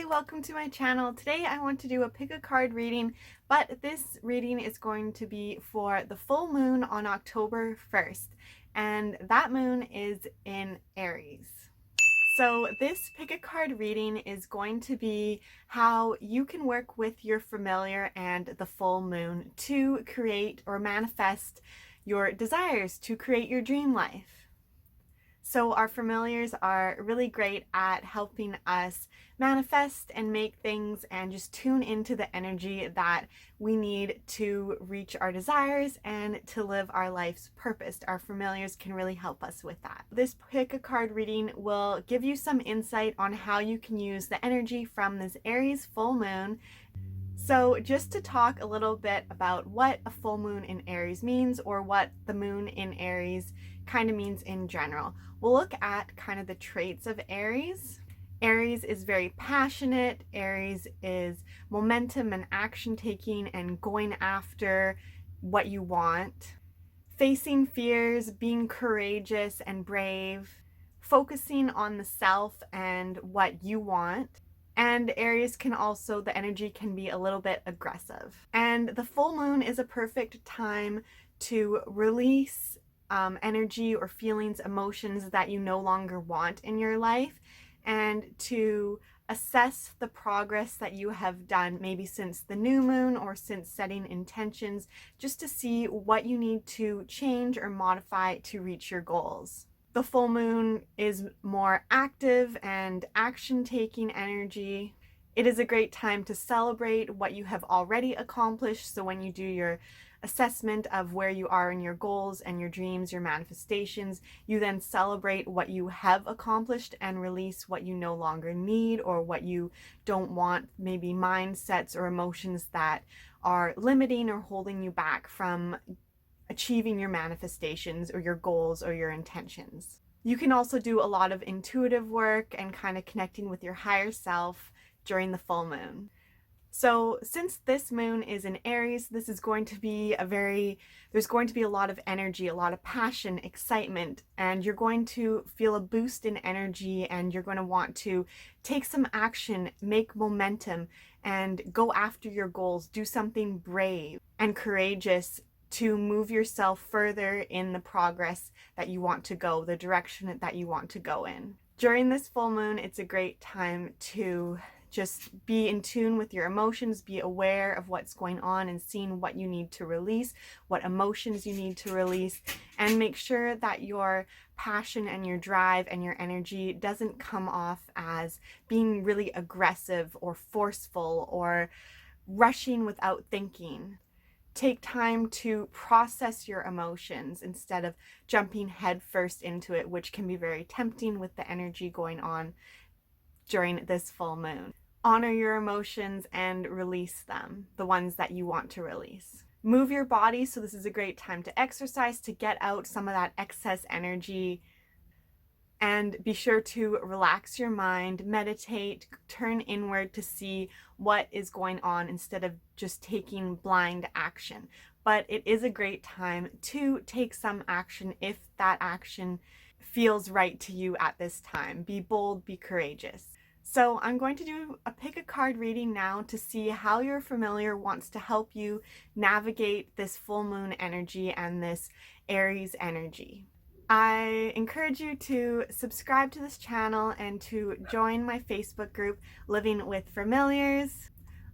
welcome to my channel. Today I want to do a pick a card reading, but this reading is going to be for the full moon on October 1st, and that moon is in Aries. So this pick a card reading is going to be how you can work with your familiar and the full moon to create or manifest your desires, to create your dream life. So our familiars are really great at helping us manifest and make things and just tune into the energy that we need to reach our desires and to live our life's purpose. Our familiars can really help us with that. This pick a card reading will give you some insight on how you can use the energy from this Aries full moon. So just to talk a little bit about what a full moon in Aries means, or what the moon in Aries kind of means in general. We'll look at kind of the traits of Aries. Aries is very passionate. Aries is momentum and action taking and going after what you want. Facing fears, being courageous and brave, focusing on the self and what you want. And Aries can also, the energy can be a little bit aggressive. And the full moon is a perfect time to release energy or feelings, emotions that you no longer want in your life, and to assess the progress that you have done maybe since the new moon or since setting intentions, just to see what you need to change or modify to reach your goals. The full moon is more active and action-taking energy. It is a great time to celebrate what you have already accomplished. So when you do your assessment of where you are in your goals and your dreams, your manifestations, you then celebrate what you have accomplished and release what you no longer need or what you don't want, maybe mindsets or emotions that are limiting or holding you back from achieving your manifestations or your goals or your intentions. You can also do a lot of intuitive work and kind of connecting with your higher self during the full moon. So since this moon is in Aries, this is going to be there's going to be a lot of energy, a lot of passion, excitement, and you're going to feel a boost in energy, and you're going to want to take some action, make momentum, and go after your goals, do something brave and courageous to move yourself further in the progress that you want to go, the direction that you want to go in. During this full moon, it's a great time to just be in tune with your emotions, be aware of what's going on and seeing what you need to release, what emotions you need to release, and make sure that your passion and your drive and your energy doesn't come off as being really aggressive or forceful or rushing without thinking. Take time to process your emotions instead of jumping headfirst into it, which can be very tempting with the energy going on during this full moon. Honor your emotions and release them, the ones that you want to release. Move your body, so this is a great time to exercise, to get out some of that excess energy. And be sure to relax your mind, meditate, turn inward to see what is going on instead of just taking blind action. But it is a great time to take some action if that action feels right to you at this time. Be bold, be courageous. So I'm going to do a pick a card reading now to see how your familiar wants to help you navigate this full moon energy and this Aries energy. I encourage you to subscribe to this channel and to join my Facebook group, Living with Familiars.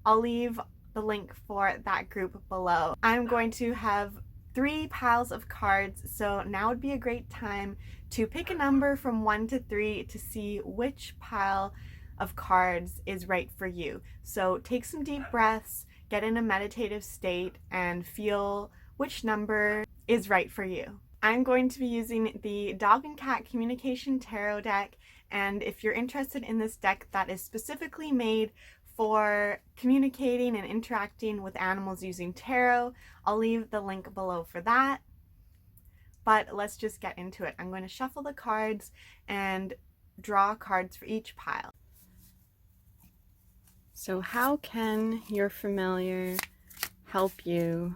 I'll leave the link for that group below. I'm going to have 3 piles of cards, so now would be a great time to pick a number from 1 to 3 to see which pile of cards is right for you. So take some deep breaths, get in a meditative state, and feel which number is right for you. I'm going to be using the Dog and Cat Communication Tarot deck, and if you're interested in this deck that is specifically made for communicating and interacting with animals using tarot, I'll leave the link below for that. But let's just get into it. I'm going to shuffle the cards and draw cards for each pile. So how can your familiar help you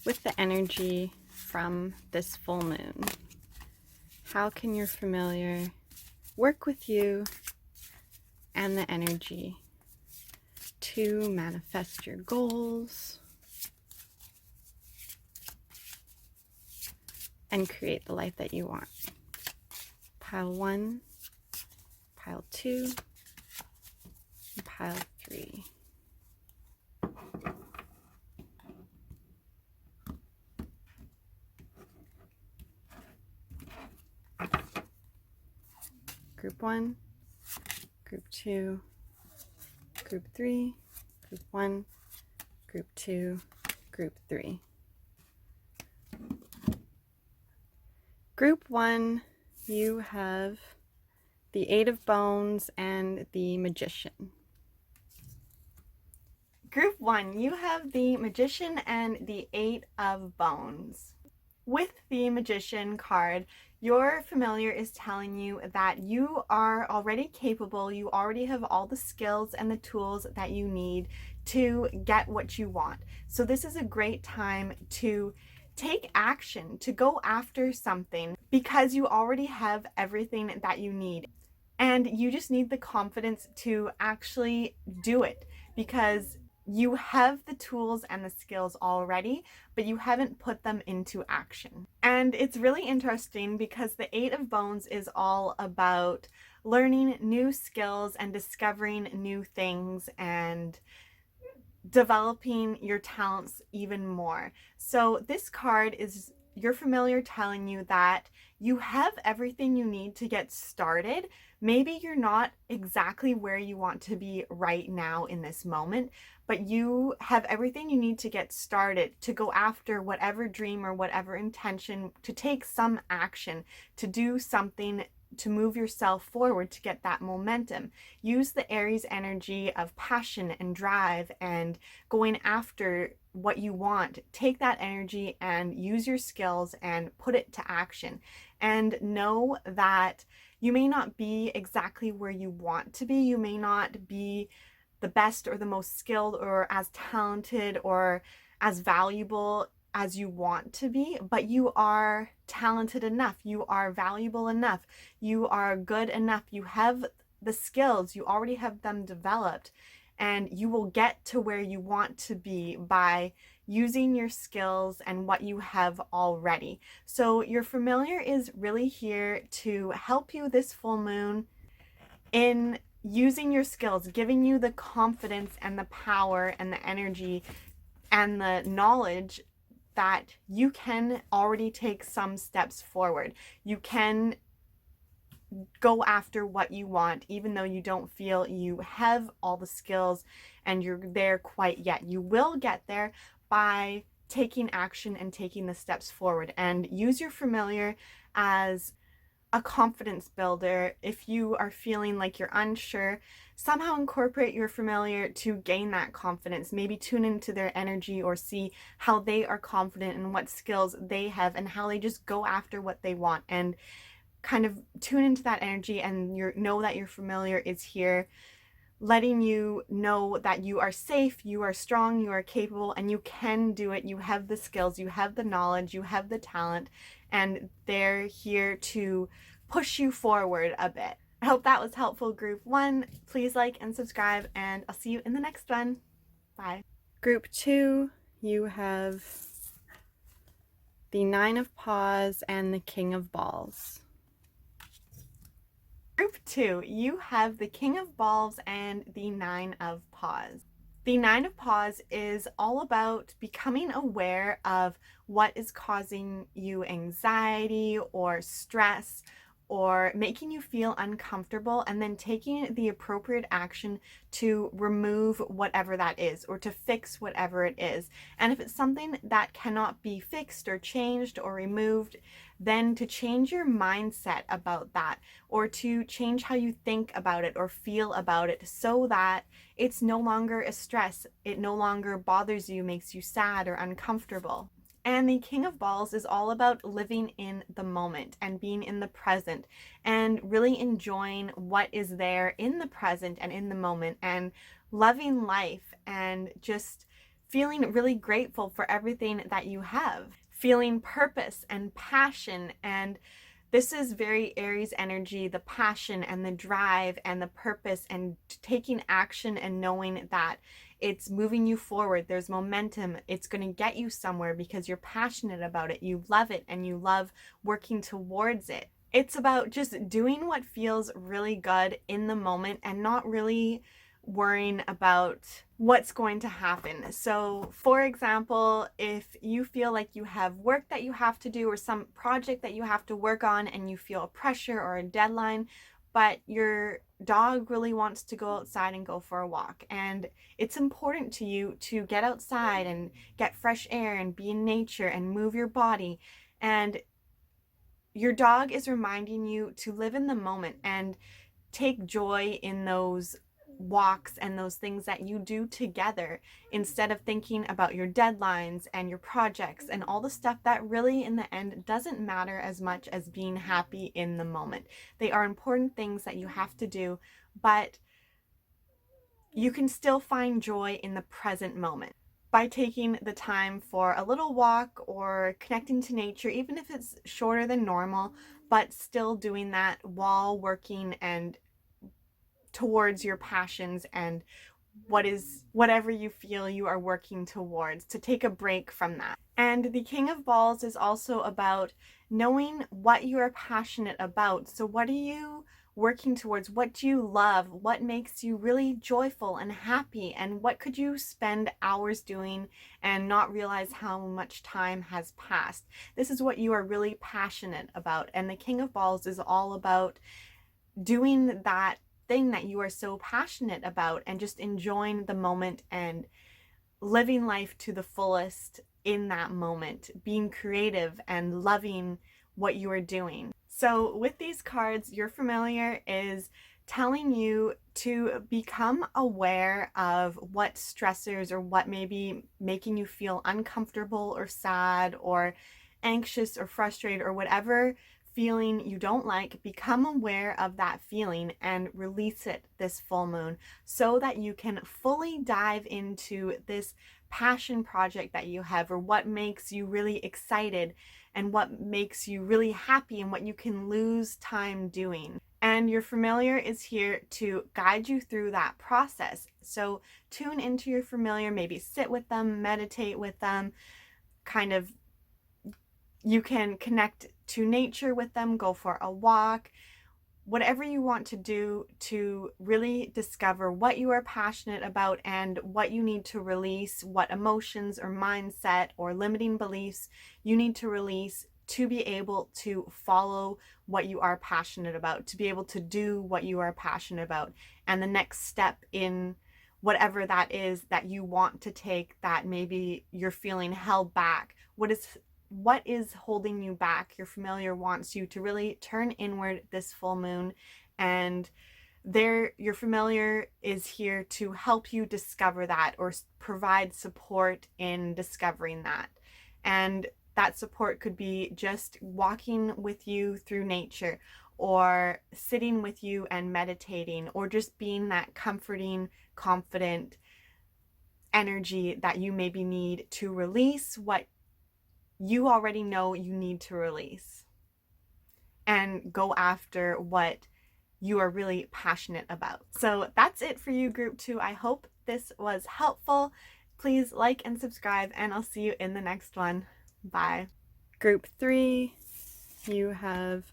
with the energy from this full moon? How can your familiar work with you and the energy to manifest your goals and create the life that you want. Pile 1, pile 2, and pile 3. Group 1, Group 2, Group 3, Group 1, Group 2, Group 3. Group 1, you have the Eight of Bones and the Magician. Group 1, you have the Magician and the Eight of Bones. With the Magician card, your familiar is telling you that you are already capable, you already have all the skills and the tools that you need to get what you want. So this is a great time to take action, to go after something, because you already have everything that you need. And you just need the confidence to actually do it, because you have the tools and the skills already, but you haven't put them into action. And it's really interesting because the Eight of Bones is all about learning new skills and discovering new things and developing your talents even more. So this card is your familiar telling you that you have everything you need to get started. Maybe you're not exactly where you want to be right now in this moment, but you have everything you need to get started, to go after whatever dream or whatever intention, to take some action, to do something, to move yourself forward, to get that momentum. Use the Aries energy of passion and drive and going after what you want. Take that energy and use your skills and put it to action. And know that you may not be exactly where you want to be. You may not be the best or the most skilled or as talented or as valuable as you want to be, but you are talented enough, you are valuable enough, you are good enough, you have the skills, you already have them developed, and you will get to where you want to be by using your skills and what you have already. So your familiar is really here to help you this full moon in using your skills, giving you the confidence and the power and the energy and the knowledge that you can already take some steps forward. You can go after what you want, even though you don't feel you have all the skills and you're there quite yet. You will get there by taking action and taking the steps forward. And use your familiar as a confidence builder. If you are feeling like you're unsure, somehow incorporate your familiar to gain that confidence. Maybe tune into their energy or see how they are confident and what skills they have and how they just go after what they want, and kind of tune into that energy and know that your familiar is here, letting you know that you are safe, you are strong, you are capable, and you can do it. You have the skills, you have the knowledge, you have the talent, and they're here to push you forward a bit. I hope that was helpful, Group 1. Please like and subscribe, and I'll see you in the next one. Bye. Group 2, you have the Nine of Paws and the King of Balls. Group 2, you have the King of Balls and the Nine of Paws. The Nine of Paws is all about becoming aware of what is causing you anxiety or stress or making you feel uncomfortable, and then taking the appropriate action to remove whatever that is or to fix whatever it is. And if it's something that cannot be fixed or changed or removed, then to change your mindset about that, or to change how you think about it or feel about it, so that it's no longer a stress, it no longer bothers you, makes you sad or uncomfortable. And the King of Balls is all about living in the moment and being in the present and really enjoying what is there in the present and in the moment, and loving life and just feeling really grateful for everything that you have, feeling purpose and passion and This is very Aries energy, the passion and the drive and the purpose and taking action and knowing that it's moving you forward. There's momentum. It's going to get you somewhere because you're passionate about it. You love it and you love working towards it. It's about just doing what feels really good in the moment and not really worrying about what's going to happen. So, for example, if you feel like you have work that you have to do or some project that you have to work on and you feel a pressure or a deadline, but your dog really wants to go outside and go for a walk, and it's important to you to get outside and get fresh air and be in nature and move your body, and your dog is reminding you to live in the moment and take joy in those walks and those things that you do together instead of thinking about your deadlines and your projects and all the stuff that really in the end doesn't matter as much as being happy in the moment. They are important things that you have to do, but you can still find joy in the present moment by taking the time for a little walk or connecting to nature, even if it's shorter than normal, but still doing that while working and towards your passions and whatever you feel you are working towards, to take a break from that. And the King of Balls is also about knowing what you are passionate about. So what are you working towards? What do you love? What makes you really joyful and happy? And what could you spend hours doing and not realize how much time has passed? This is what you are really passionate about. And the King of Balls is all about doing that thing that you are so passionate about and just enjoying the moment and living life to the fullest in that moment, being creative and loving what you are doing. So with these cards, your familiar is telling you to become aware of what stressors or what may be making you feel uncomfortable or sad or anxious or frustrated or whatever feeling you don't like. Become aware of that feeling and release it this full moon so that you can fully dive into this passion project that you have, or what makes you really excited and what makes you really happy and what you can lose time doing. And your familiar is here to guide you through that process. So tune into your familiar, maybe sit with them, meditate with them, you can connect to nature with them, go for a walk, whatever you want to do to really discover what you are passionate about and what you need to release, what emotions or mindset or limiting beliefs you need to release to be able to follow what you are passionate about, to be able to do what you are passionate about. And the next step in whatever that is that you want to take, that maybe you're feeling held back, what is holding you back? Your familiar wants you to really turn inward this full moon, and your familiar is here to help you discover that or provide support in discovering that. And that support could be just walking with you through nature, or sitting with you and meditating, or just being that comforting, confident energy that you maybe need to release what you already know you need to release and go after what you are really passionate about. So that's it for you, Group 2. I hope this was helpful. Please like and subscribe, and I'll see you in the next one. Bye. Group 3, you have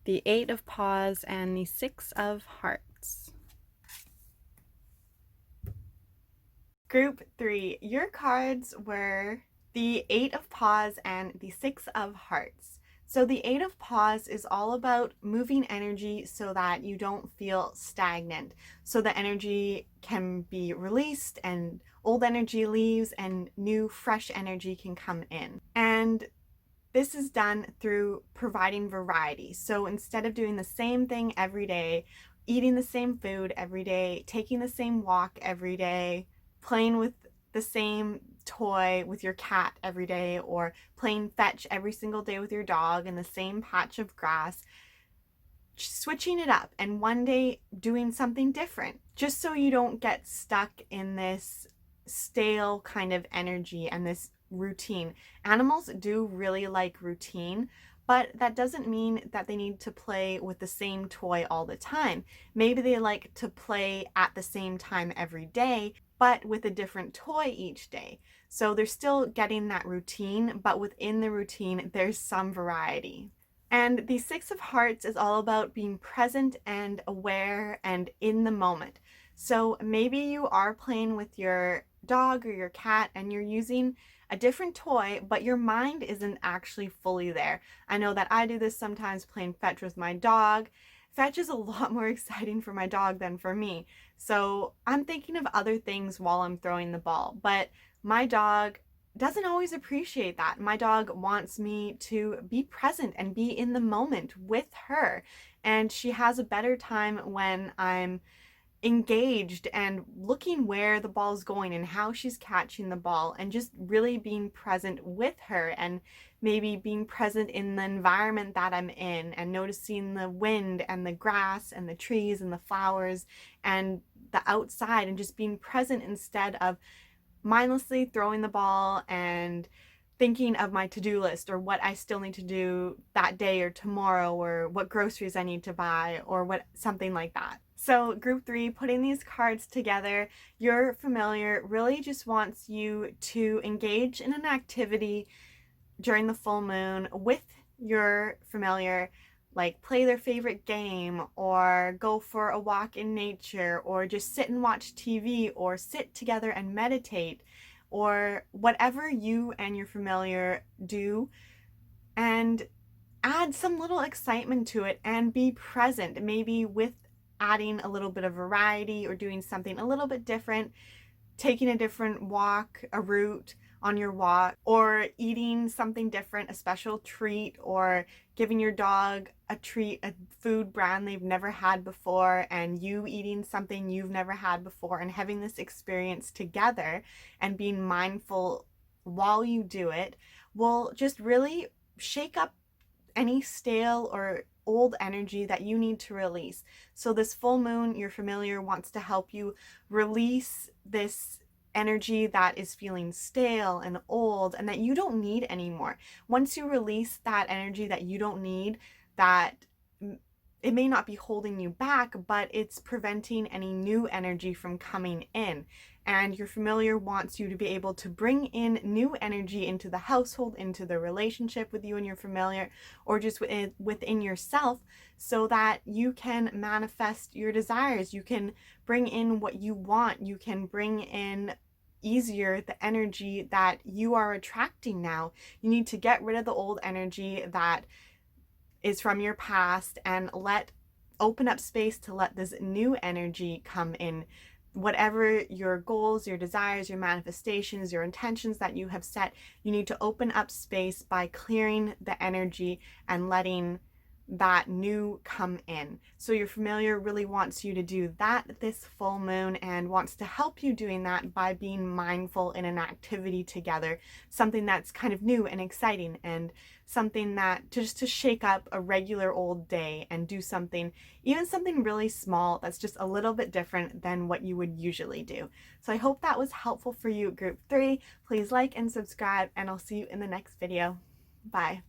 the 8 of Paws and the 6 of Hearts. Group 3, your cards were the 8 of Paws and the 6 of Hearts. So the 8 of Paws is all about moving energy so that you don't feel stagnant. So the energy can be released and old energy leaves and new fresh energy can come in. And this is done through providing variety. So instead of doing the same thing every day, eating the same food every day, taking the same walk every day, playing with the same toy with your cat every day, or playing fetch every single day with your dog in the same patch of grass, switching it up and one day doing something different, just so you don't get stuck in this stale kind of energy and this routine. Animals do really like routine, But that doesn't mean that they need to play with the same toy all the time. Maybe they like to play at the same time every day, but with a different toy each day. So they're still getting that routine, but within the routine, there's some variety. And the Six of Hearts is all about being present and aware and in the moment. So maybe you are playing with your dog or your cat and you're using a different toy, but your mind isn't actually fully there. I know that I do this sometimes playing fetch with my dog. Fetch is a lot more exciting for my dog than for me. So I'm thinking of other things while I'm throwing the ball, but my dog doesn't always appreciate that. My dog wants me to be present and be in the moment with her. And she has a better time when I'm engaged and looking where the ball's going and how she's catching the ball and just really being present with her and maybe being present in the environment that I'm in and noticing the wind and the grass and the trees and the flowers and the outside and just being present instead of mindlessly throwing the ball and thinking of my to-do list or what I still need to do that day or tomorrow or what groceries I need to buy or what something like that. So group 3, putting these cards together, your familiar really just wants you to engage in an activity during the full moon with your familiar, like play their favorite game or go for a walk in nature or just sit and watch TV or sit together and meditate or whatever you and your familiar do, and add some little excitement to it and be present, maybe with adding a little bit of variety or doing something a little bit different, taking a different walk, a route on your walk, or eating something different, a special treat, or giving your dog a treat, a food brand they've never had before, and you eating something you've never had before, and having this experience together and being mindful while you do it will just really shake up any stale or old energy that you need to release. So this full moon, your familiar wants to help you release this energy that is feeling stale and old and that you don't need anymore. Once you release that energy that you don't need, that it may not be holding you back, but it's preventing any new energy from coming in. And your familiar wants you to be able to bring in new energy into the household, into the relationship with you and your familiar, or just within yourself, so that you can manifest your desires. You can bring in what you want. You can bring in easier the energy that you are attracting now. You need to get rid of the old energy that is from your past and open up space to let this new energy come in. Whatever your goals, your desires, your manifestations, your intentions that you have set, you need to open up space by clearing the energy and letting that new come in. So your familiar really wants you to do that this full moon and wants to help you doing that by being mindful in an activity together, something that's kind of new and exciting and something that just to shake up a regular old day and do something, even something really small that's just a little bit different than what you would usually do. So I hope that was helpful for you, group 3. Please like and subscribe, and I'll see you in the next video. Bye.